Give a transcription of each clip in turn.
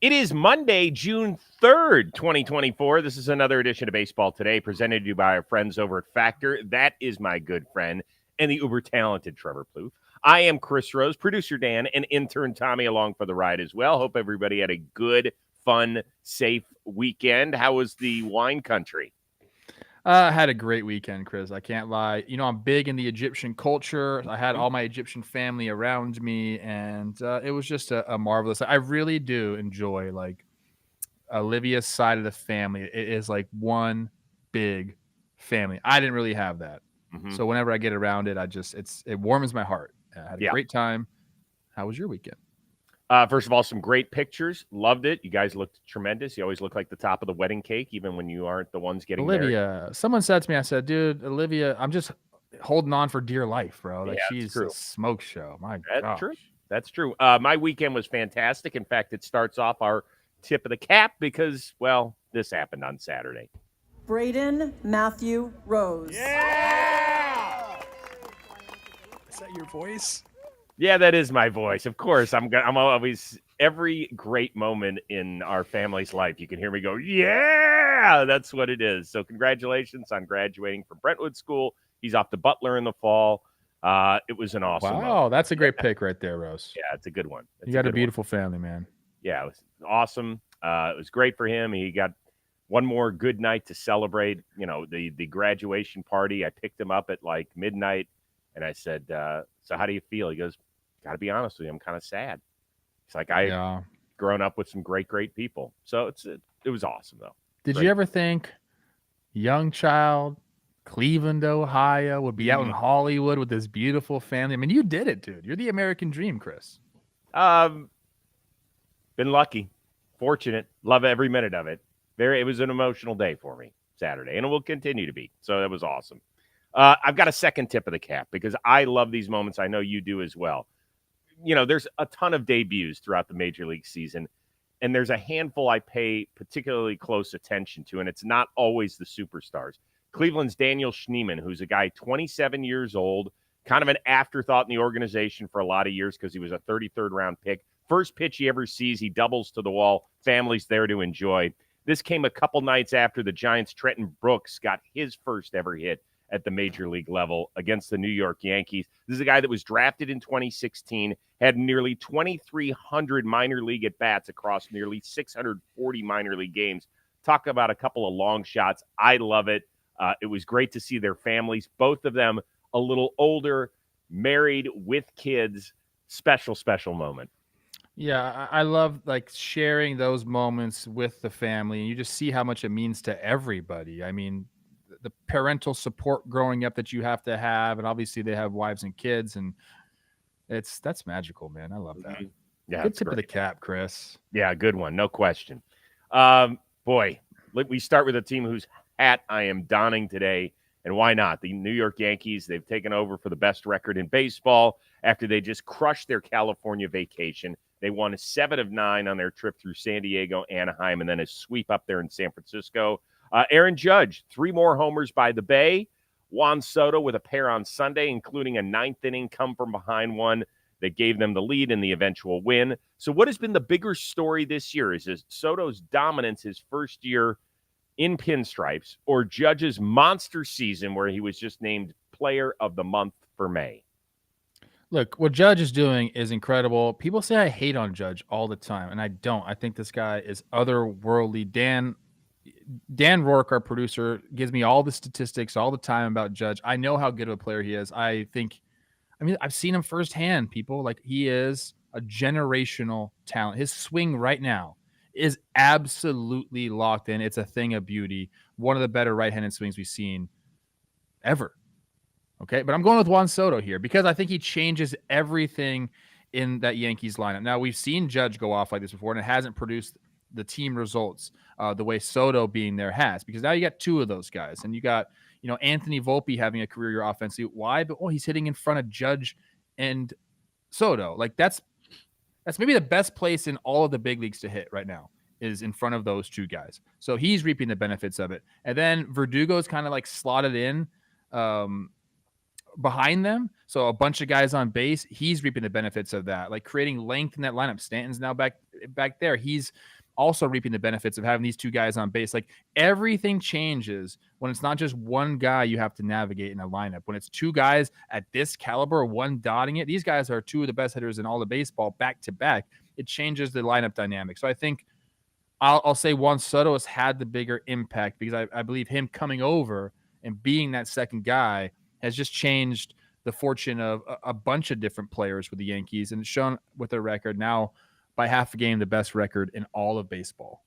It is Monday, June 3rd, 2024. This is another edition of Baseball Today, presented to you by our friends over at Factor. That is my good friend and the uber-talented Trevor Plouffe. I am Chris Rose, producer Dan, and intern Tommy along for the ride as well. Hope everybody had a good, fun, safe weekend. How was the wine country? I had a great weekend, Chris. I can't lie. You know, I'm big in the Egyptian culture. I had all my Egyptian family around me, and it was just a marvelous. I really do enjoy like Olivia's side of the family. It is like one big family. I didn't really have that, Mm-hmm. so whenever I get around it, it warms my heart. I had a Yeah. great time. How was your weekend? First of all, some great pictures. Loved it. You guys looked tremendous. You always look like the top of the wedding cake, even when you aren't the ones getting married. Olivia, someone said to me, I said, dude, Olivia, I'm just holding on for dear life, bro. Yeah, Like that's she's a true. smoke show. My That's gosh. true. That's true. My weekend was fantastic. In fact, it starts off our tip of the cap because, well, this happened on Saturday. Braden Matthew Rose. Yeah! Is that your voice? Yeah, that is my voice. Of course, I'm always every great moment in our family's life. You can hear me go, yeah, that's what it is. So congratulations on graduating from Brentwood School. He's off to Butler in the fall. It was an awesome moment. Wow, that's a great pick right there, Rose. Yeah, it's a good one. You got a beautiful family, man. Yeah, it was awesome. It was great for him. He got one more good night to celebrate, you know, the graduation party. I picked him up at like midnight, and I said, so how do you feel? He goes, got to be honest with you, I'm kind of sad. It's like I've grown up with some great people. So it was awesome, though. Did you ever think young child, Cleveland, Ohio, would be out in Hollywood with this beautiful family? I mean, you did it, dude. You're the American dream, Chris. Been lucky, fortunate, love every minute of it. It was an emotional day for me Saturday, and it will continue to be. So that was awesome. I've got a second tip of the cap because I love these moments. I know you do as well. You know, there's a ton of debuts throughout the Major League season, and there's a handful I pay particularly close attention to, and it's not always the superstars. Cleveland's Daniel Schneemann, who's a guy 27 years old, kind of an afterthought in the organization for a lot of years because he was a 33rd round pick. First pitch he ever sees, he doubles to the wall. Family's there to enjoy. This came a couple nights after the Giants' Trenton Brooks got his first ever hit at the major league level against the New York Yankees. This is a guy that was drafted in 2016, had nearly 2,300 minor league at-bats across nearly 640 minor league games. Talk about a couple of long shots. I love it. It was great to see their families, both of them a little older, married with kids. Special moment. Yeah, I love like sharing those moments with the family, and you just see how much it means to everybody. I mean, the parental support growing up that you have to have, and obviously they have wives and kids, and that's magical, man. I love that. Yeah, good tip of the cap, Chris. Yeah, good one, no question. Boy, we start with a team whose hat I am donning today, and why not? The New York Yankees. They've taken over for the best record in baseball after they just crushed their California vacation. They won 7 of 9 on their trip through San Diego, Anaheim, and then a sweep up there in San Francisco. Aaron Judge, 3 more homers by the Bay. Juan Soto with a pair on Sunday, including a 9th inning come from behind one that gave them the lead in the eventual win. So what has been the bigger story this year? Is it Soto's dominance his first year in pinstripes, or Judge's monster season where he was just named Player of the Month for May? Look, what Judge is doing is incredible. People say I hate on Judge all the time, and I don't. I think this guy is otherworldly. Dan Rourke, our producer, gives me all the statistics all the time about Judge. I know how good of a player he is. I've seen him firsthand, people. Like, he is a generational talent. His swing right now is absolutely locked in. It's a thing of beauty. One of the better right-handed swings we've seen ever. Okay, but I'm going with Juan Soto here because I think he changes everything in that Yankees lineup. Now, we've seen Judge go off like this before, and it hasn't produced the team results the way Soto being there has, because now you got 2 of those guys, and you got, Anthony Volpe having a career year offensively. Why? But he's hitting in front of Judge and Soto. Like, that's maybe the best place in all of the big leagues to hit right now is in front of those 2 guys. So he's reaping the benefits of it. And then Verdugo's kind of like slotted in behind them. So a bunch of guys on base, he's reaping the benefits of that, like creating length in that lineup. Stanton's now back there. He's also reaping the benefits of having these two guys on base. Like everything changes when it's not just one guy you have to navigate in a lineup. When it's two guys at this caliber, one dotting it, these guys are two of the best hitters in all the baseball back to back. It changes the lineup dynamic. So I think I'll say Juan Soto has had the bigger impact because I believe him coming over and being that second guy has just changed the fortune of a bunch of different players with the Yankees, and it's shown with their record now by half a game, the best record in all of baseball.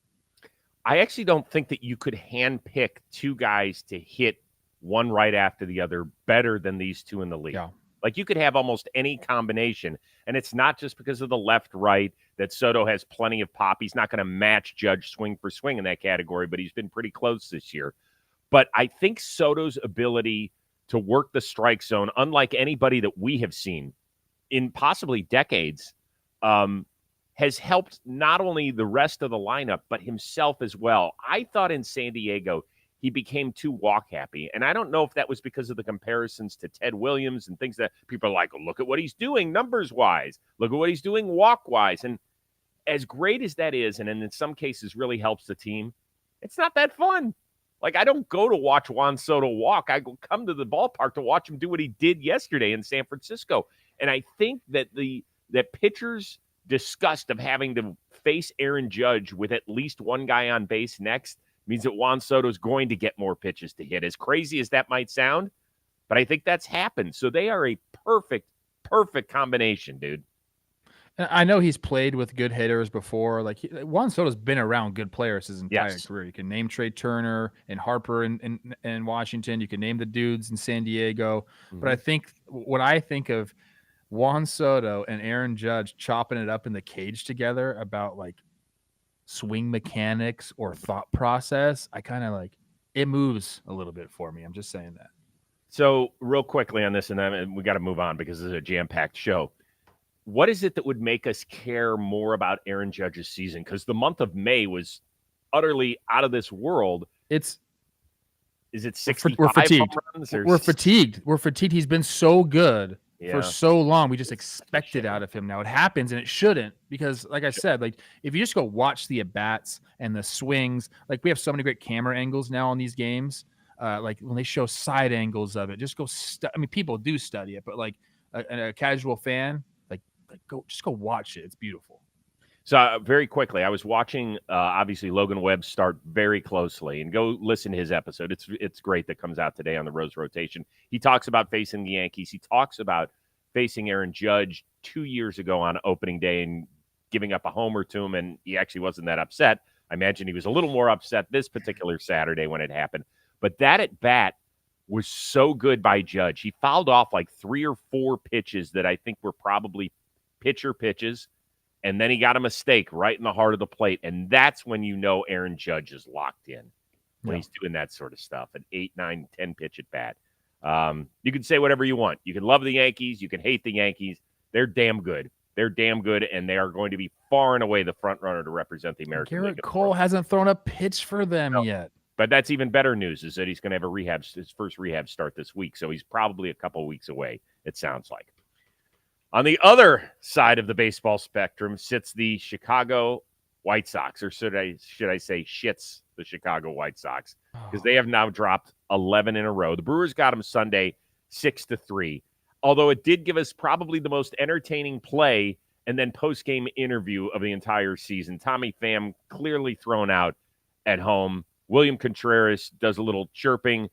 I actually don't think that you could handpick two guys to hit one right after the other better than these two in the league. Yeah. Like you could have almost any combination, and it's not just because of the left-right that Soto has plenty of pop. He's not going to match Judge swing for swing in that category, but he's been pretty close this year. But I think Soto's ability to work the strike zone, unlike anybody that we have seen in possibly decades, has helped not only the rest of the lineup, but himself as well. I thought in San Diego, he became too walk happy. And I don't know if that was because of the comparisons to Ted Williams and things that people are like, oh, look at what he's doing numbers wise. Look at what he's doing walk wise. And as great as that is, and in some cases really helps the team, it's not that fun. Like, I don't go to watch Juan Soto walk. I come to the ballpark to watch him do what he did yesterday in San Francisco. And I think that that pitchers' disgust of having to face Aaron Judge with at least one guy on base next means that Juan Soto is going to get more pitches to hit. As crazy as that might sound, but I think that's happened. So they are a perfect combination, dude. And I know he's played with good hitters before. Like Juan Soto's been around good players his entire career. You can name Trey Turner and Harper in Washington. You can name the dudes in San Diego. Mm-hmm. But I think when I think of Juan Soto and Aaron Judge chopping it up in the cage together about like swing mechanics or thought process, I kind of like it moves a little bit for me. I'm just saying that. So real quickly on this, and then we got to move on because this is a jam-packed show. What is it that would make us care more about Aaron Judge's season? Because the month of May was utterly out of this world. Is it 65 we're fatigued. runs? We're fatigued. We're fatigued. He's been so good for so long. We just expect it out of him now. It happens, and it shouldn't because, like I said, like if you just go watch the at-bats and the swings, like we have so many great camera angles now on these games. Like when they show side angles of it, just go. I mean, people do study it, but like a casual fan, go watch it. It's beautiful. So very quickly, I was watching obviously Logan Webb start very closely, and go listen to his episode. It's great that comes out today on the Rose Rotation. He talks about facing the Yankees. He talks about facing Aaron Judge 2 years ago on opening day and giving up a homer to him, and he actually wasn't that upset. I imagine he was a little more upset this particular Saturday when it happened. But that at bat was so good by Judge. He fouled off like 3 or 4 pitches that I think were probably pitcher pitches, and then he got a mistake right in the heart of the plate, and that's when you know Aaron Judge is locked in when he's doing that sort of stuff, an 8, 9, 10 pitch at bat. You can say whatever you want. You can love the Yankees. You can hate the Yankees. They're damn good. They're damn good, and they are going to be far and away the front runner to represent the American League. Garrett Cole hasn't thrown a pitch for them yet. But that's even better news is that he's going to have his first rehab start this week, so he's probably a couple weeks away, it sounds like. On the other side of the baseball spectrum sits the Chicago White Sox, or should I say shits the Chicago White Sox, because they have now dropped 11 in a row. The Brewers got them Sunday 6-3, although it did give us probably the most entertaining play and then post-game interview of the entire season. Tommy Pham clearly thrown out at home. William Contreras does a little chirping.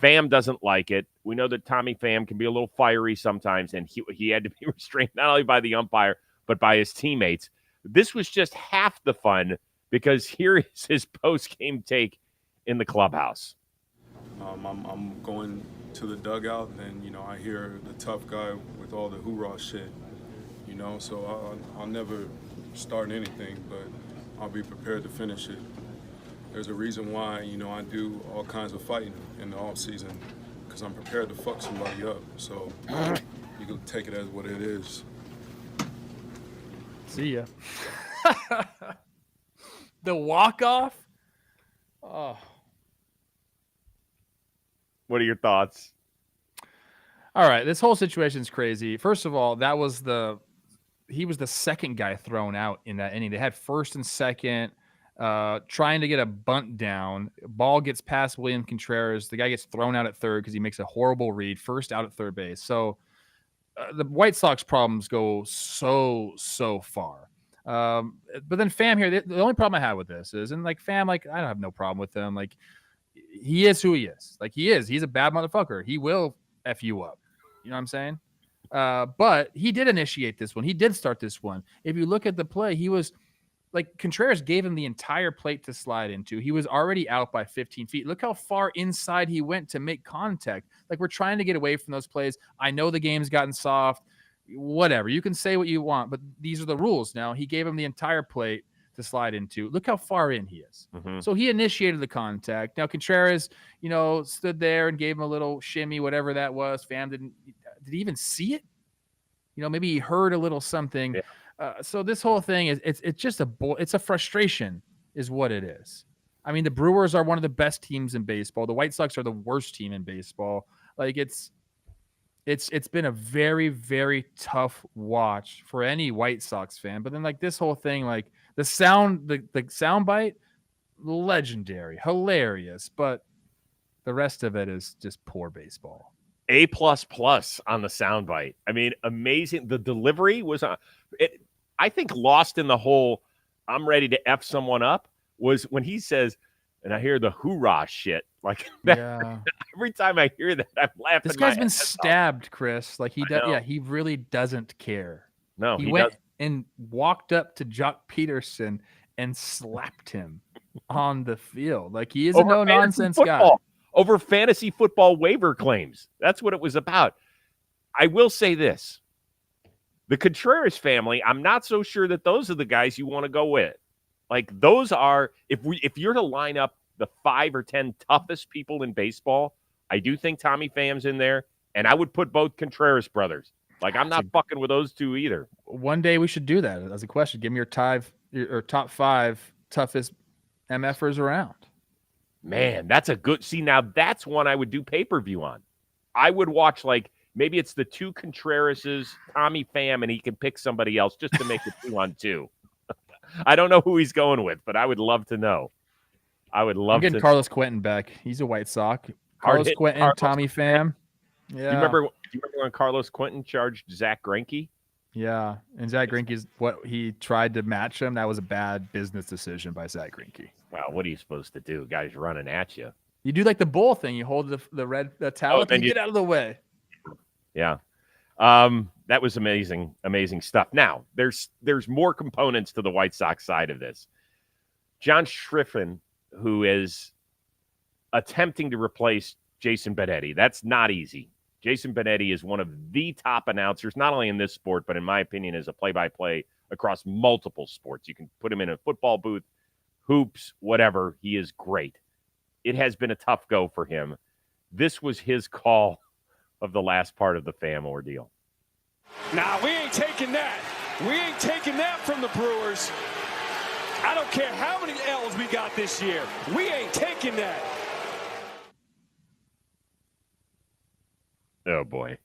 Pham doesn't like it. We know that Tommy Pham can be a little fiery sometimes, and he had to be restrained not only by the umpire, but by his teammates. This was just half the fun because here is his post-game take in the clubhouse. I'm going to the dugout, and, I hear the tough guy with all the hoorah shit, so I'll never start anything, but I'll be prepared to finish it. There's a reason why, I do all kinds of fighting in the off season because I'm prepared to fuck somebody up. So you can take it as what it is. See ya. The walk-off? Oh. What are your thoughts? All right, this whole situation is crazy. First of all, he was the second guy thrown out in that inning. They had first and second, trying to get a bunt down. Ball gets past William Contreras. The guy gets thrown out at third because he makes a horrible read. First out at third base. So the White Sox problems go so far. But then Pham here, the only problem I have with this is, and like Pham, like I don't have no problem with him. Like he is who he is. Like he is. He's a bad motherfucker. He will F you up. You know what I'm saying? But he did initiate this one. He did start this one. If you look at the play, he was like Contreras gave him the entire plate to slide into. He was already out by 15 feet. Look how far inside he went to make contact. Like we're trying to get away from those plays. I know the game's gotten soft. Whatever. You can say what you want, but these are the rules now. He gave him the entire plate to slide into. Look how far in he is. Mm-hmm. So he initiated the contact. Now Contreras, stood there and gave him a little shimmy, whatever that was. Pham did he even see it? Maybe he heard a little something. Yeah. So this whole thing it's just it's a frustration is what it is. I mean, the Brewers are one of the best teams in baseball. The White Sox are the worst team in baseball. Like it's been a very, very tough watch for any White Sox fan. But then like this whole thing, like the sound bite, legendary, hilarious, but the rest of it is just poor baseball. A++ on the soundbite. I mean, amazing. The delivery was I think lost in the whole I'm ready to F someone up was when he says, and I hear the hoorah shit. Like that, yeah. Every time I hear that, I'm laughing. This guy's been stabbed, Chris. Like he does. Yeah, he really doesn't care. No, he went and walked up to Jock Peterson and slapped him on the field. Like he is a no-nonsense guy. Over fantasy football waiver claims. That's what it was about. I will say this. The Contreras family, I'm not so sure that those are the guys you want to go with. Like those are, if you're to line up the 5 or 10 toughest people in baseball, I do think Tommy Pham's in there, and I would put both Contreras brothers. Like I'm not fucking with those two either. One day we should do that as a question. Give me your top 5 toughest MFers around. Man, that's a good. See, now that's one I would do pay-per-view on. I would watch like maybe it's the 2 Contrerases, Tommy Pham, and he can pick somebody else just to make it 2-on-2. I don't know who he's going with, but I would love to know. I'm getting Carlos Quentin back. He's a White Sox. Carlos Quentin, Tommy Pham. Yeah. Do you remember when Carlos Quentin charged Zach Greinke? Yeah, and Zach Greinke's what he tried to match him. That was a bad business decision by Zach Greinke. Well, what are you supposed to do? Guys running at you. You do like the bull thing. You hold the red towel and you get out of the way. Yeah. That was amazing stuff. Now, there's more components to the White Sox side of this. John Schriffen, who is attempting to replace Jason Benetti. That's not easy. Jason Benetti is one of the top announcers, not only in this sport, but in my opinion, as a play-by-play across multiple sports. You can put him in a football booth, hoops, whatever. He is great. It has been a tough go for him. This was his call of the last part of the Pham ordeal. Nah, we ain't taking that. We ain't taking that from the Brewers. I don't care how many L's we got this year. We ain't taking that. Oh, boy.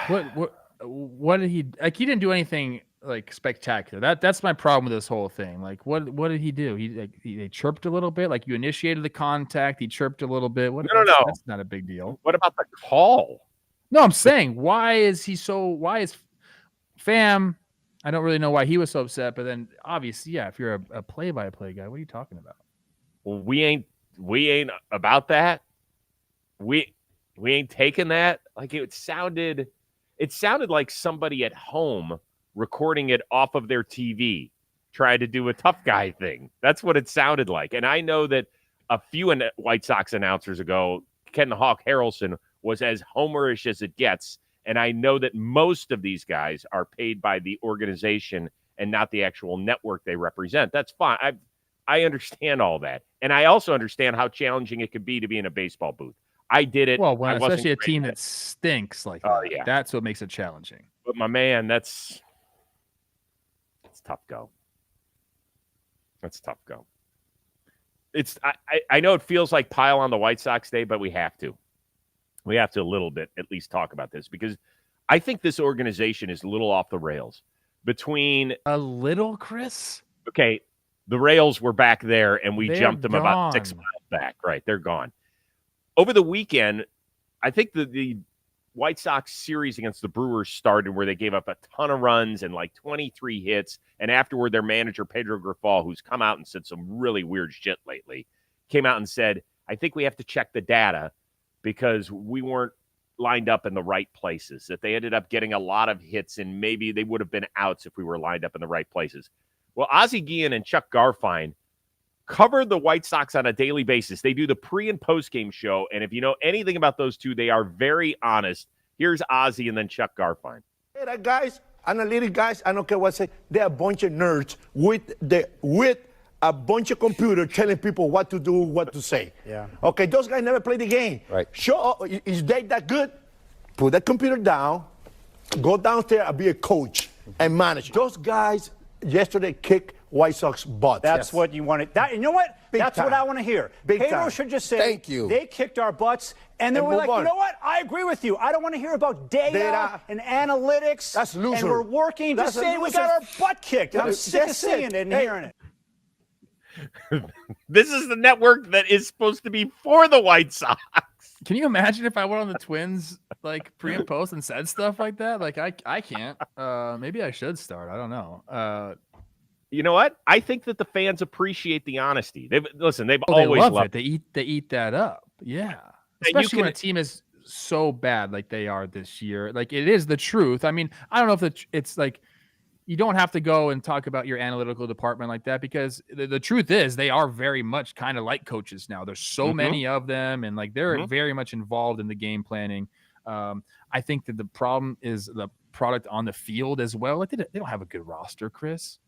What did he like? He didn't do anything like spectacular. That's my problem with this whole thing. Like, what did he do? He chirped a little bit. Like you initiated the contact. He chirped a little bit. No. That's not a big deal. What about the call? No, I'm saying why is Pham? I don't really know why he was so upset. But then obviously, yeah, if you're a play-by-play guy, what are you talking about? Well, we ain't about that. We ain't taking that. Like it sounded like somebody at home recording it off of their TV, trying to do a tough guy thing. That's what it sounded like. And I know that a few White Sox announcers ago, Ken the Hawk Harrelson was as homerish as it gets. And I know that most of these guys are paid by the organization and not the actual network they represent. That's fine. I understand all that. And I also understand how challenging it could be to be in a baseball booth. I did it. Well, especially a team that stinks like that. Yeah. That's what makes it challenging. But my man, that's tough go. That's tough go. I know it feels like pile on the White Sox day, but we have to. we have to a little bit at least talk about this because I think this organization is a little off the rails. Between a little, Chris. Okay, the rails were back there, and we They're jumped them about 6 gone. miles back. Right, they're gone. Over the weekend, I think the White Sox series against the Brewers started where they gave up a ton of runs and like 23 hits. And afterward, their manager, Pedro Grifol, who's come out and said some really weird shit lately, came out and said, I think we have to check the data because we weren't lined up in the right places, that they ended up getting a lot of hits and maybe they would have been outs if we were lined up in the right places. Well, Ozzie Guillen and Chuck Garfien cover the White Sox on a daily basis. They do the pre- and post-game show, and if you know anything about those two, they are very honest. Here's Ozzie and then Chuck Garfien. Hey, that guys, analytic guys, I don't care what say, they're a bunch of nerds with a bunch of computers telling people what to do, what to say. Yeah. Okay, those guys never played the game. Right. Show up, is they that good? Put that computer down, go downstairs and be a coach and manage. Those guys yesterday kicked White Sox butts. That's what you wanted. That, you know what? Big That's time. what I want to hear. Big Pedro time. should just say, Thank you. They kicked our butts, and then And we're move like, on. you know what? I agree with you. I don't want to hear about data and analytics. That's loser. And we're working. That's Just a say we loser. got our butt kicked. I'm sick of That's seeing it. it and Hey. hearing it. This is the network that is supposed to be for the White Sox. Can you imagine if I went on the Twins like pre and post and said stuff like that? Like I can't. Maybe I should start. I don't know. You know what? I think that the fans appreciate the honesty. They've They always love loved it. They eat that up. Yeah. you Especially when can- a team is so bad like they are this year. Like it is the truth. I mean, I don't know if it's like you don't have to go and talk about your analytical department like that because the truth is they are very much kind of like coaches now. There's so many of them and like they're very much involved in the game planning. I think that the problem is the product on the field as well. Like they don't have a good roster, Chris.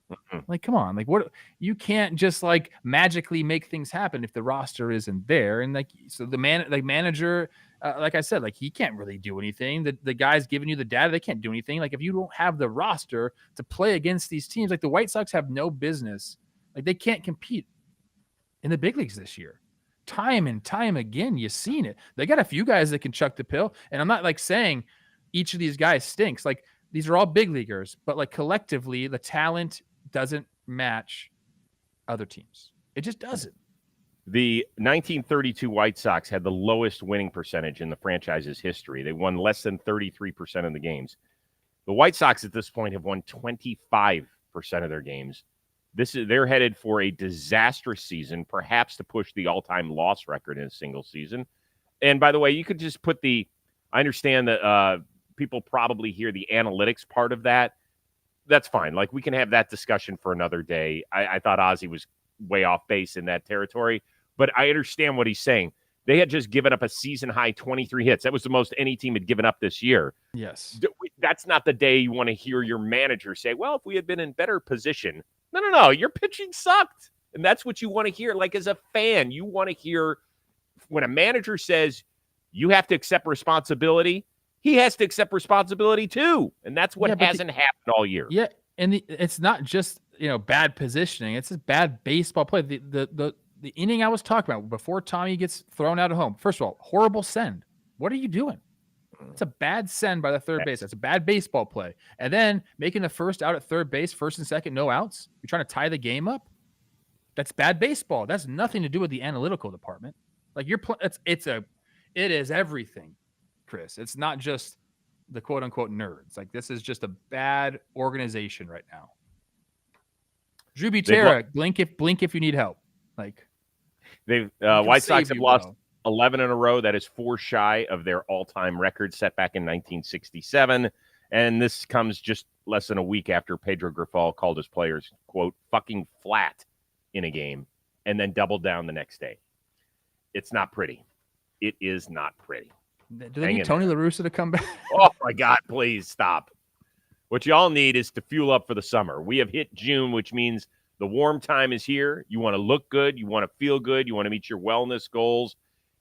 Like, come on, like what you can't just like magically make things happen if the roster isn't there. And like, so the manager, like I said, like he can't really do anything. The guys giving you the data, they can't do anything. Like if you don't have the roster to play against these teams, like the White Sox have no business. Like they can't compete in the big leagues this year. Time and time again, you've seen it. They got a few guys that can chuck the pill. And I'm not like saying each of these guys stinks. Like these are all big leaguers, but like collectively, the talent doesn't match other teams. It just doesn't. The 1932 White Sox had the lowest winning percentage in the franchise's history. They won less than 33% of the games. The White Sox at this point have won 25% of their games. They're headed for a disastrous season, perhaps to push the all-time loss record in a single season. And by the way, you could just put I understand that people probably hear the analytics part of that. That's fine. Like we can have that discussion for another day. I thought Ozzie was way off base in that territory, but I understand what he's saying. They had just given up a season high 23 hits. That was the most any team had given up this year. Yes. That's not the day you want to hear your manager say, well, if we had been in better position. No. Your pitching sucked. And that's what you want to hear. Like as a fan, you want to hear when a manager says you have to accept responsibility, he has to accept responsibility too. And that's what hasn't happened all year. Yeah. And it's not just, bad positioning. It's just bad baseball play. The inning I was talking about before Tommy gets thrown out of home. First of all, horrible send. What are you doing? It's a bad send by the third base. That's a bad baseball play. And then making the first out at third base, first and second, no outs. You're trying to tie the game up. That's bad baseball. That's nothing to do with the analytical department. Like it is everything, Chris. It's not just the quote unquote nerds. Like this is just a bad organization right now. Drew Butera, blink if you need help. Like White Sox have lost 11 in a row. That is 4 shy of their all-time record set back in 1967. And this comes just less than a week after Pedro Grifol called his players, quote, fucking flat in a game and then doubled down the next day. It's not pretty. It is not pretty. Do they need Tony La Russa to come back? Oh, my God, please stop. What y'all need is to fuel up for the summer. We have hit June, which means the warm time is here. You want to look good. You want to feel good. You want to meet your wellness goals.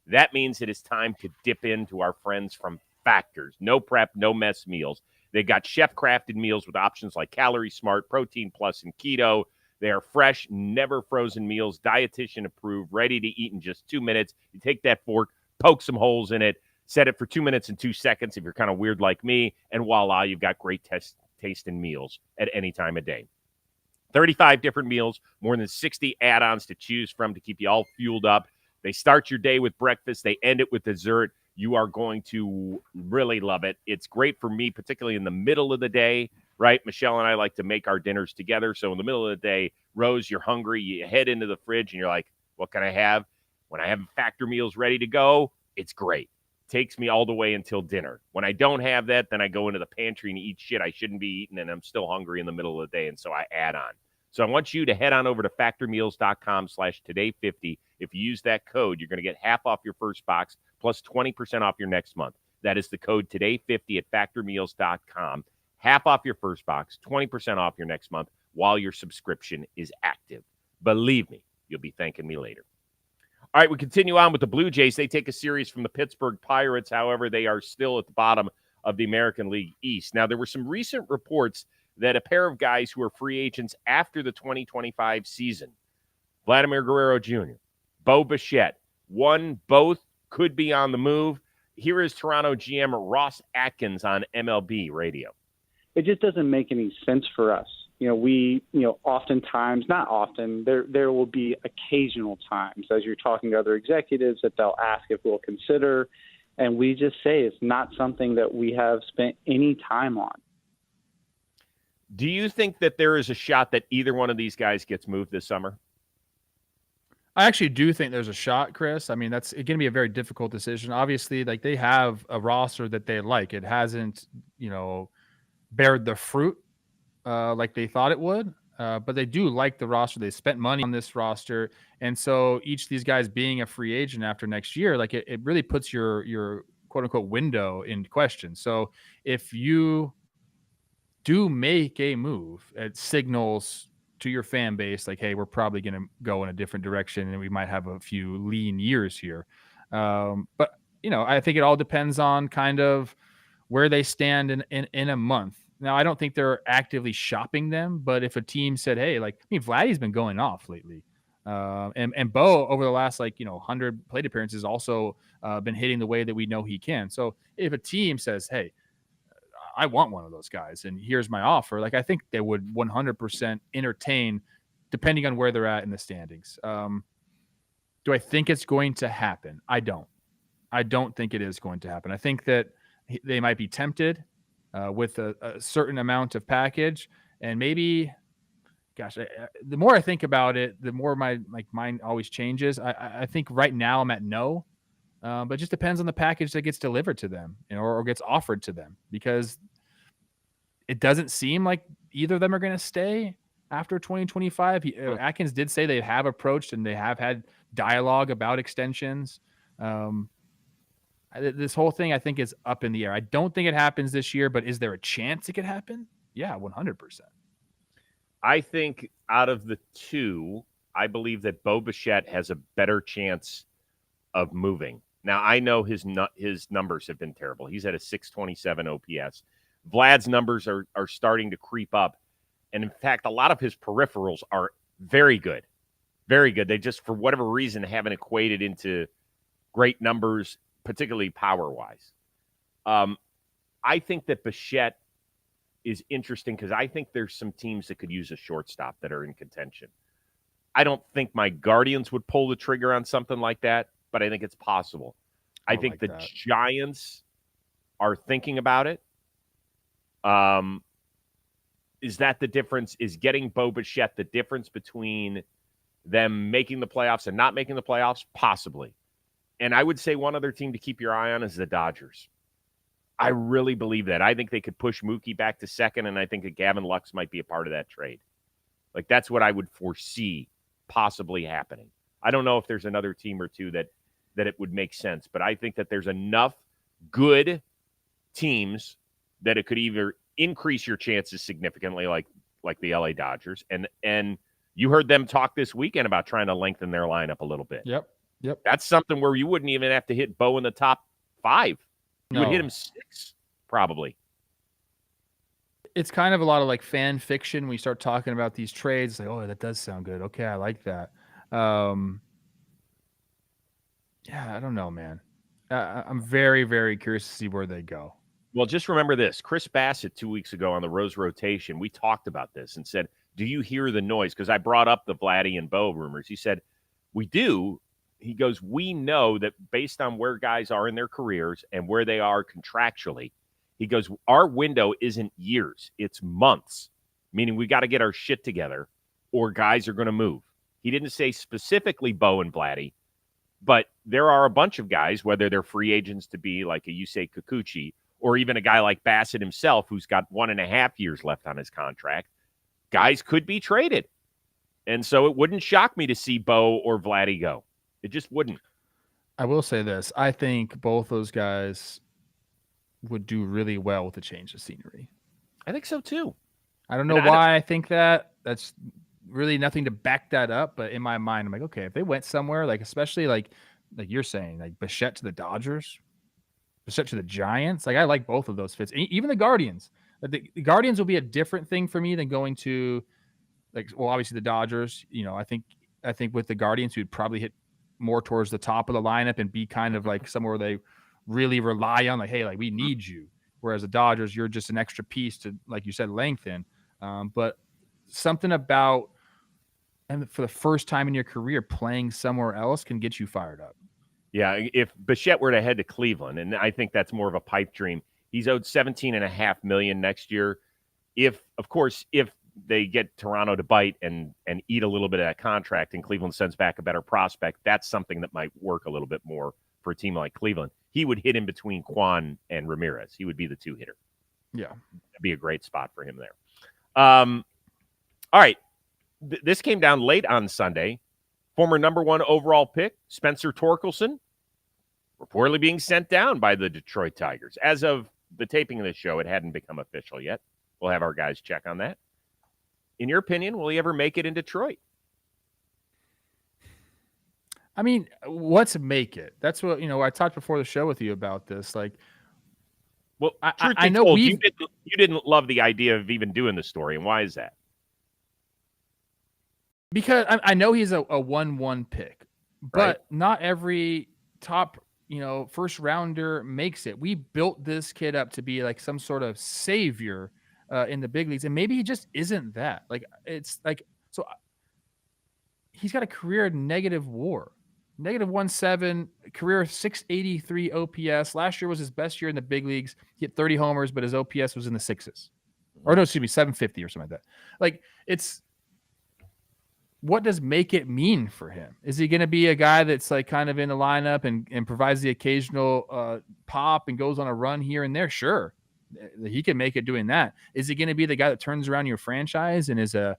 That means it is time to dip into our friends from Factors. No prep, no mess meals. They got chef-crafted meals with options like Calorie Smart, Protein Plus, and Keto. They are fresh, never frozen meals, dietitian approved, ready to eat in just 2 minutes. You take that fork, poke some holes in it, Set it for 2 minutes and 2 seconds if you're kind of weird like me, and voila, you've got great taste in meals at any time of day. 35 different meals, more than 60 add-ons to choose from to keep you all fueled up. They start your day with breakfast. They end it with dessert. You are going to really love it. It's great for me, particularly in the middle of the day, right? Michelle and I like to make our dinners together. So in the middle of the day, Rose, you're hungry. You head into the fridge and you're like, what can I have? When I have Factor meals ready to go, it's great. Takes me all the way until dinner. When I don't have that, then I go into the pantry and eat shit I shouldn't be eating, and I'm still hungry in the middle of the day, and so I add on. So I want you to head on over to factormeals.com/today50. If you use that code, you're going to get half off your first box plus 20% off your next month. That is the code today50 at factormeals.com. Half off your first box, 20% off your next month while your subscription is active. Believe me, you'll be thanking me later. All right, we continue on with the Blue Jays. They take a series from the Pittsburgh Pirates. However, they are still at the bottom of the American League East. Now, there were some recent reports that a pair of guys who are free agents after the 2025 season, Vladimir Guerrero Jr., Bo Bichette, both could be on the move. Here is Toronto GM Ross Atkins on MLB radio. It just doesn't make any sense for us. Oftentimes, not often, there will be occasional times as you're talking to other executives that they'll ask if we'll consider, and we just say it's not something that we have spent any time on. Do you think that there is a shot that either one of these guys gets moved this summer? I actually do think there's a shot, Chris. I mean, that's going to be a very difficult decision. Obviously, like, they have a roster that they like. It hasn't, bared the fruit like they thought it would, but they do like the roster. They spent money on this roster, and so each of these guys being a free agent after next year, like, it really puts your quote unquote window in question. So if you do make a move, it signals to your fan base like, hey, we're probably going to go in a different direction, and we might have a few lean years here. But I think it all depends on kind of where they stand in a month. Now, I don't think they're actively shopping them, but if a team said, hey, Vladdy's been going off lately. And Bo, over the last 100 plate appearances, also been hitting the way that we know he can. So if a team says, hey, I want one of those guys, and here's my offer, I think they would 100% entertain, depending on where they're at in the standings. Do I think it's going to happen? I don't think it is going to happen. I think that they might be tempted with a certain amount of package, and maybe, gosh, the more I think about it, the more my mind always changes. I think right now I'm at no, but it just depends on the package that gets delivered to them, or gets offered to them, because it doesn't seem like either of them are going to stay after 2025. Atkins did say they have approached and they have had dialogue about extensions. This whole thing, I think, is up in the air. I don't think it happens this year, but is there a chance it could happen? Yeah, 100%. I think out of the two, I believe that Bo Bichette has a better chance of moving. Now, I know his numbers have been terrible. He's at a 627 OPS. Vlad's numbers are starting to creep up. And in fact, a lot of his peripherals are very good. Very good. They just, for whatever reason, haven't equated into great numbers, particularly power-wise. I think that Bichette is interesting because I think there's some teams that could use a shortstop that are in contention. I don't think my Guardians would pull the trigger on something like that, but I think it's possible. I think the Giants are thinking about it. Is that the difference? Is getting Bo Bichette the difference between them making the playoffs and not making the playoffs? Possibly. And I would say one other team to keep your eye on is the Dodgers. I really believe that. I think they could push Mookie back to second, and I think that Gavin Lux might be a part of that trade. That's what I would foresee possibly happening. I don't know if there's another team or two that it would make sense, but I think that there's enough good teams that it could either increase your chances significantly, like the LA Dodgers, and you heard them talk this weekend about trying to lengthen their lineup a little bit. Yep. That's something where you wouldn't even have to hit Bo in the top 5. You would hit him 6, probably. It's kind of a lot of fan fiction when you start talking about these trades. Oh, that does sound good. Okay, I like that. Yeah, I don't know, man. I'm very, very curious to see where they go. Well, just remember this. Chris Bassett 2 weeks ago on the Rose rotation, we talked about this and said, do you hear the noise? Because I brought up the Vladdy and Bo rumors. He said, we do. He goes, we know that based on where guys are in their careers and where they are contractually, he goes, our window isn't years, it's months, meaning we got to get our shit together or guys are going to move. He didn't say specifically Bo and Vladdy, but there are a bunch of guys, whether they're free agents to be like a Yusei Kikuchi or even a guy like Bassett himself, who's got 1.5 years left on his contract, guys could be traded. And so it wouldn't shock me to see Bo or Vladdy go. It just wouldn't. I will say this. I think both those guys would do really well with a change of scenery. I think so too. I don't know why I think that. That's really nothing to back that up. But in my mind, I'm like, okay, if they went somewhere, like especially like you're saying, like Bichette to the Dodgers, Bichette to the Giants, like I like both of those fits. Even the Guardians. The Guardians will be a different thing for me than going to, like, well, obviously the Dodgers. You know, I think with the Guardians, we'd probably hit more towards the top of the lineup and be kind of like somewhere they really rely on, like, hey, like we need you. Whereas the Dodgers, you're just an extra piece to, like you said, lengthen. But something about, and for the first time in your career, playing somewhere else can get you fired up. Yeah, if Bichette were to head to Cleveland, and I think that's more of a pipe dream, he's owed $17.5 million next year. If they get Toronto to bite and eat a little bit of that contract and Cleveland sends back a better prospect, that's something that might work a little bit more for a team like Cleveland. He would hit in between Kwan and Ramirez. He would be the two hitter. Yeah. That'd be a great spot for him there. All right. This came down late on Sunday. Former number 1 overall pick, Spencer Torkelson, reportedly being sent down by the Detroit Tigers. As of the taping of this show, it hadn't become official yet. We'll have our guys check on that. In your opinion, will he ever make it in Detroit? I mean, what's make it? That's what, I talked before the show with you about this. Like, well, I know you didn't love the idea of even doing the story. And why is that? Because I know he's a 1-1 pick, but right. Not every top, first rounder makes it. We built this kid up to be like some sort of savior in the big leagues. And maybe he just isn't that. Like, it's like, so he's got a career negative WAR. -1.7, career 683 OPS. Last year was his best year in the big leagues. He hit 30 homers, but his OPS was in the 6s. Or no, excuse me, 750 or something like that. Like, it's, what does make it mean for him? Is he going to be a guy that's like kind of in the lineup and provides the occasional pop and goes on a run here and there? Sure. He can make it doing that. Is he going to be the guy that turns around your franchise and is a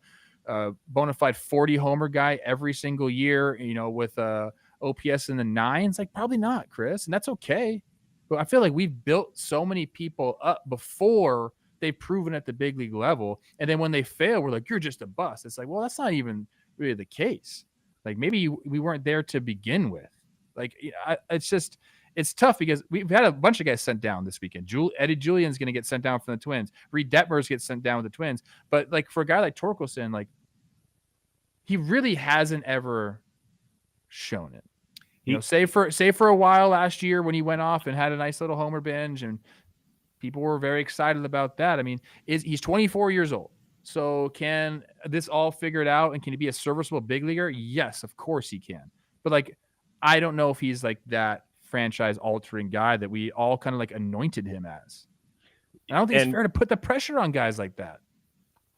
bona fide 40 homer guy every single year, with OPS in the 9s? Like, probably not, Chris. And that's okay. But I feel like we've built so many people up before they've proven at the big league level. And then when they fail, we're like, you're just a bust. It's like, well, that's not even really the case. Like, maybe we weren't there to begin with. Like, it's tough because we've had a bunch of guys sent down this weekend. Eddie Julian's going to get sent down from the Twins. Reed Detmers gets sent down with the Twins. But like for a guy like Torkelson, like he really hasn't ever shown it. Say for a while last year when he went off and had a nice little homer binge and people were very excited about that. I mean, he's 24 years old. So can this all figure it out and can he be a serviceable big leaguer? Yes, of course he can. But like, I don't know if he's like that franchise altering guy that we all kind of like anointed him as. And I don't think it's fair to put the pressure on guys like that.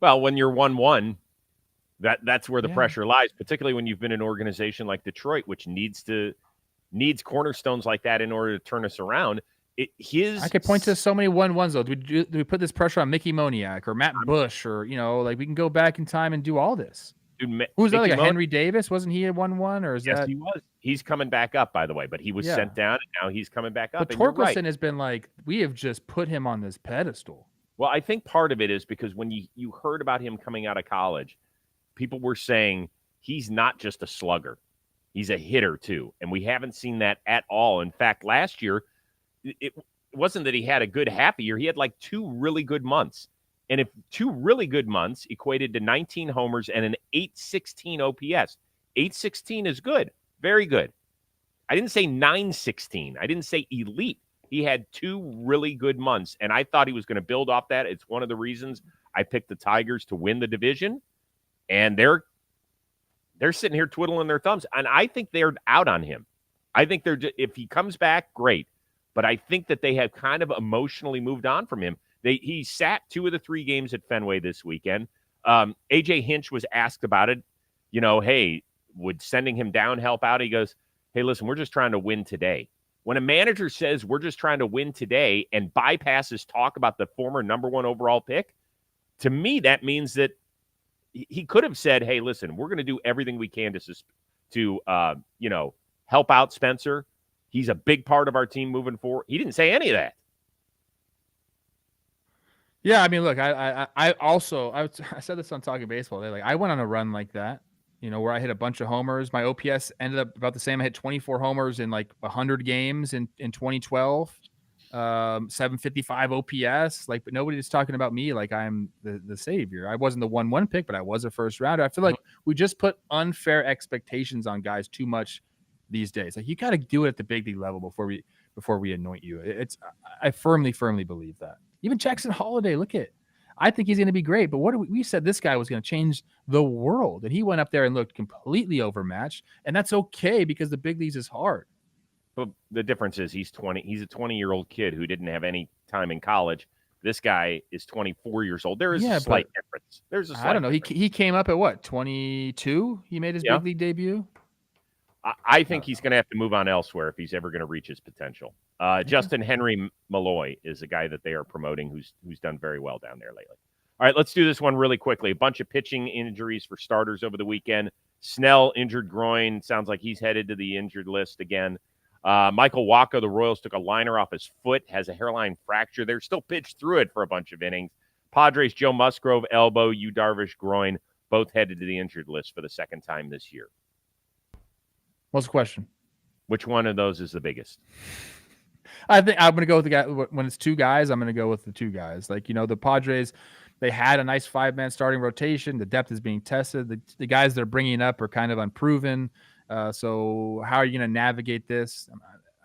Well, when you're 1-1, that's where the pressure lies, particularly when you've been an organization like Detroit, which needs cornerstones like that in order to turn us around. I could point to so many 1-1s though. Do we put this pressure on Mickey Moniak or Matt Bush or like we can go back in time and do all this? Dude, who's that? Like a Henry Davis? Wasn't he a 1-1 or is yes, that? he was. He's coming back up, by the way, but he was sent down and now he's coming back up. But Torkelson has been like, we have just put him on this pedestal. Well, I think part of it is because when you heard about him coming out of college, people were saying he's not just a slugger. He's a hitter too. And we haven't seen that at all. In fact, last year, it wasn't that he had a good half a year. He had like 2 really good months. And if 2 really good months equated to 19 homers and an 816 OPS, 816 is good. Very good. I didn't say 9-16. I didn't say elite. He had 2 really good months, and I thought he was going to build off that. It's one of the reasons I picked the Tigers to win the division, and they're sitting here twiddling their thumbs, and I think they're out on him. I think if he comes back, great, but I think that they have kind of emotionally moved on from him. He sat 2 of the 3 games at Fenway this weekend. AJ Hinch was asked about it. Hey, would sending him down help out? He goes, hey, listen, we're just trying to win today. When a manager says we're just trying to win today and bypasses talk about the former number 1 overall pick, to me, that means that he could have said, hey, listen, we're going to do everything we can to help out Spencer. He's a big part of our team moving forward. He didn't say any of that. Yeah, I mean, look, I said this on Talking Baseball today. Like, I went on a run like that, where I hit a bunch of homers. My OPS ended up about the same. I hit 24 homers in like 100 games in 2012. 755 OPS. Like, but nobody's talking about me like I'm the savior. I wasn't the 1-1 pick, but I was a first rounder. I feel like we just put unfair expectations on guys too much these days. Like, you got to do it at the big league level before we anoint you. I firmly believe that. Even Jackson Holiday, I think he's going to be great. But we said this guy was going to change the world, and he went up there and looked completely overmatched, and that's okay because the big leagues is hard. But the difference is he's 20. He's a 20-year-old kid who didn't have any time in college. This guy is 24 years old. There is a slight difference. I don't know. He came up at what, 22? He made his big league debut. I think he's going to have to move on elsewhere if he's ever going to reach his potential. Justin Henry Malloy is a guy that they are promoting who's done very well down there lately. All right, let's do this one really quickly. A bunch of pitching injuries for starters over the weekend. Snell, injured groin. Sounds like he's headed to the injured list again. Michael Wacha, the Royals took a liner off his foot, has a hairline fracture. They're still pitched through it for a bunch of innings. Padres, Joe Musgrove, elbow, Yu Darvish, groin, both headed to the injured list for the second time this year. What's the question? Which one of those is the biggest? I think I'm going to go with the guy. When it's 2 guys, I'm going to go with the 2 guys. Like, the Padres, they had a nice 5-man starting rotation. The depth is being tested. The guys they're bringing up are kind of unproven. So how are you going to navigate this?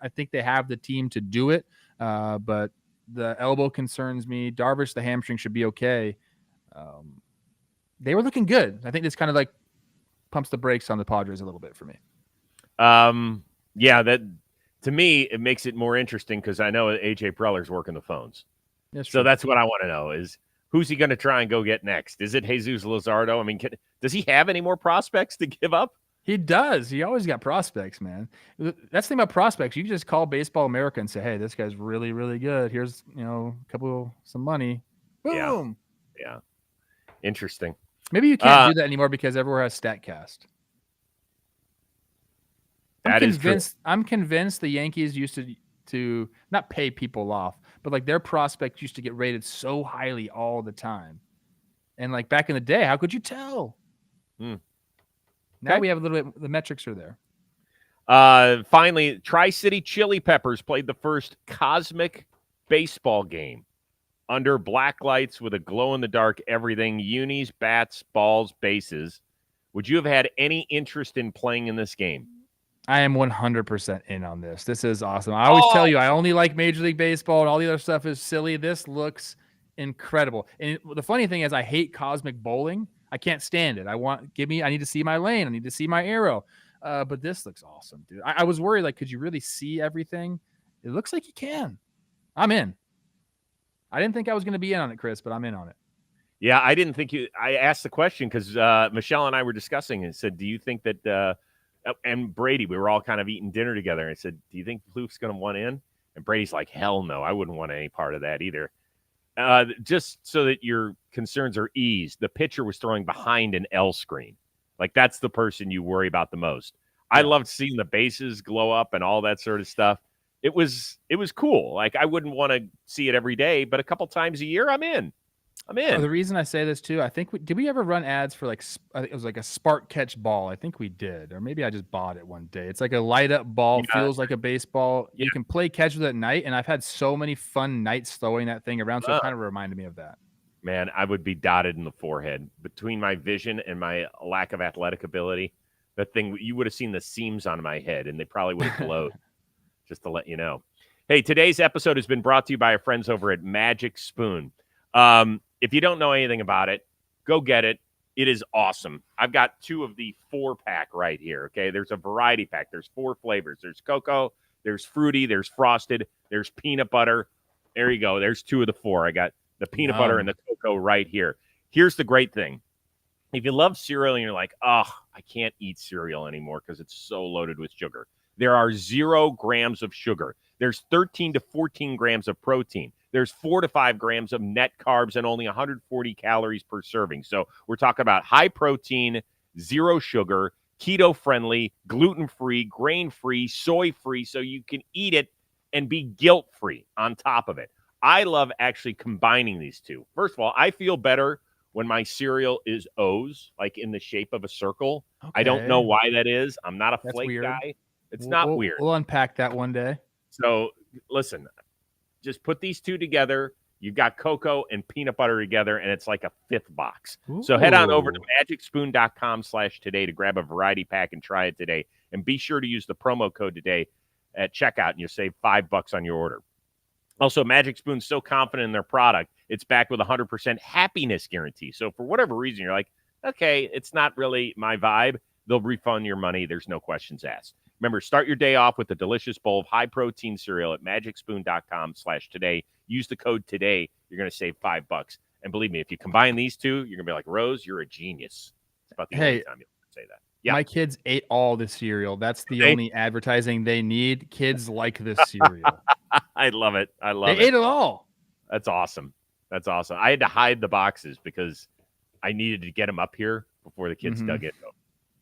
I think they have the team to do it, but the elbow concerns me. Darvish, the hamstring should be okay. They were looking good. I think this kind of like pumps the brakes on the Padres a little bit for me. That to me, it makes it more interesting because I know AJ Preller's working the phones. So that's what I want to know is who's he going to try and go get next? Is it Jesus Luzardo? I mean, does he have any more prospects to give up? He does. He always got prospects, man. That's the thing about prospects. You can just call Baseball America and say, hey, this guy's really, really good. Here's, some money. Boom. Yeah. Interesting. Maybe you can't do that anymore because everywhere has StatCast. I'm convinced the Yankees used to not pay people off, but like their prospects used to get rated so highly all the time. And like back in the day, how could you tell? Now we have a little bit, the metrics are there. Finally, Tri-City Chili Peppers played the first cosmic baseball game under black lights with a glow-in-the-dark everything, unis, bats, balls, bases. Would you have had any interest in playing in this game? I am 100% in on this. This is awesome. I always tell you, I only like Major League Baseball and all the other stuff is silly. This looks incredible. And the funny thing is I hate cosmic bowling. I can't stand it. I need to see my lane. I need to see my arrow. But this looks awesome, dude. I was worried, like, could you really see everything? It looks like you can. I'm in. I didn't think I was going to be in on it, Chris, but I'm in on it. Yeah, I didn't think I asked the question because Michelle and I were discussing and said, do you think that and Brady, we were all kind of eating dinner together. And I said, do you think Plouffe's going to want in? And Brady's like, hell no, I wouldn't want any part of that either. Just so that your concerns are eased, the pitcher was throwing behind an L screen. Like, that's the person you worry about the most. I loved seeing the bases glow up and all that sort of stuff. It was cool. Like, I wouldn't want to see it every day, but a couple times a year, I'm in. The reason I say this too, I think did we ever run ads for like, I think it was like a spark catch ball. I think we did, or maybe I just bought it one day. It's like a light up ball, feels like a baseball. You can play catch with it at night, and I've had so many fun nights throwing that thing around, so it kind of reminded me of that. Man, I would be dotted in the forehead between my vision and my lack of athletic ability. That thing, you would have seen the seams on my head, and they probably would have glowed, just to let you know. Hey, today's episode has been brought to you by our friends over at Magic Spoon. If you don't know anything about it, go get it. It is awesome. I've got 2 of the 4-pack right here, okay? There's a variety pack. There's 4 flavors. There's cocoa, there's fruity, there's frosted, there's peanut butter. There you go. There's 2 of the 4. I got the peanut butter and the cocoa right here. Here's the great thing. If you love cereal and you're like, oh, I can't eat cereal anymore because it's so loaded with sugar, there are 0 grams of sugar. There's 13 to 14 grams of protein. There's 4 to 5 grams of net carbs and only 140 calories per serving. So we're talking about high protein, 0 sugar, keto-friendly, gluten-free, grain-free, soy-free, so you can eat it and be guilt-free on top of it. I love actually combining these 2. First of all, I feel better when my cereal is O's, like in the shape of a circle. Okay. I don't know why that is. I'm not a flake guy. It's not weird. We'll unpack that one day. So listen, just put these 2 together. You've got cocoa and peanut butter together, and it's like a 5th box. Ooh. So head on over to magicspoon.com/today to grab a variety pack and try it today. And be sure to use the promo code today at checkout, and you'll save $5 on your order. Also, Magic Spoon's so confident in their product, it's backed with a 100% happiness guarantee. So for whatever reason, you're like, okay, it's not really my vibe, they'll refund your money. There's no questions asked. Remember, start your day off with a delicious bowl of high-protein cereal at magicspoon.com/today. Use the code today. You're going to save $5. And believe me, if you combine these 2, you're going to be like, Rose, you're a genius. It's about the only time you'll say that. Yeah. My kids ate all the cereal. That's the only advertising they need. Kids like this cereal. I love it. They ate it all. That's awesome. That's awesome. I had to hide the boxes because I needed to get them up here before the kids dug it.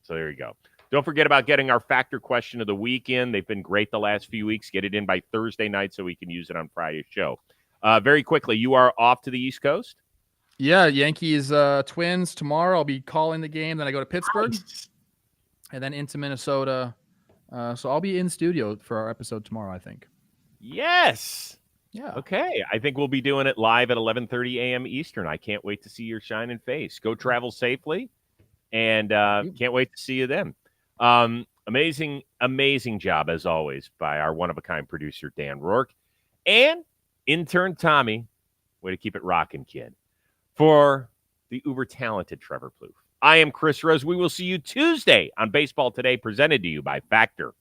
So there you go. Don't forget about getting our Factor question of the week in. They've been great the last few weeks. Get it in by Thursday night so we can use it on Friday's show. Very quickly, you are off to the East Coast? Yeah, Yankees Twins tomorrow. I'll be calling the game. Then I go to Pittsburgh. Nice. And then into Minnesota. So I'll be in studio for our episode tomorrow, I think. Yes. Yeah. Okay. I think we'll be doing it live at 11:30 a.m. Eastern. I can't wait to see your shining face. Go travel safely, and can't wait to see you then. Amazing job, as always, by our one-of-a-kind producer, Dan Rourke, and intern Tommy. Way to keep it rocking, kid. For the uber-talented Trevor Plouffe, I am Chris Rose. We will see you Tuesday on Baseball Today, presented to you by Factor.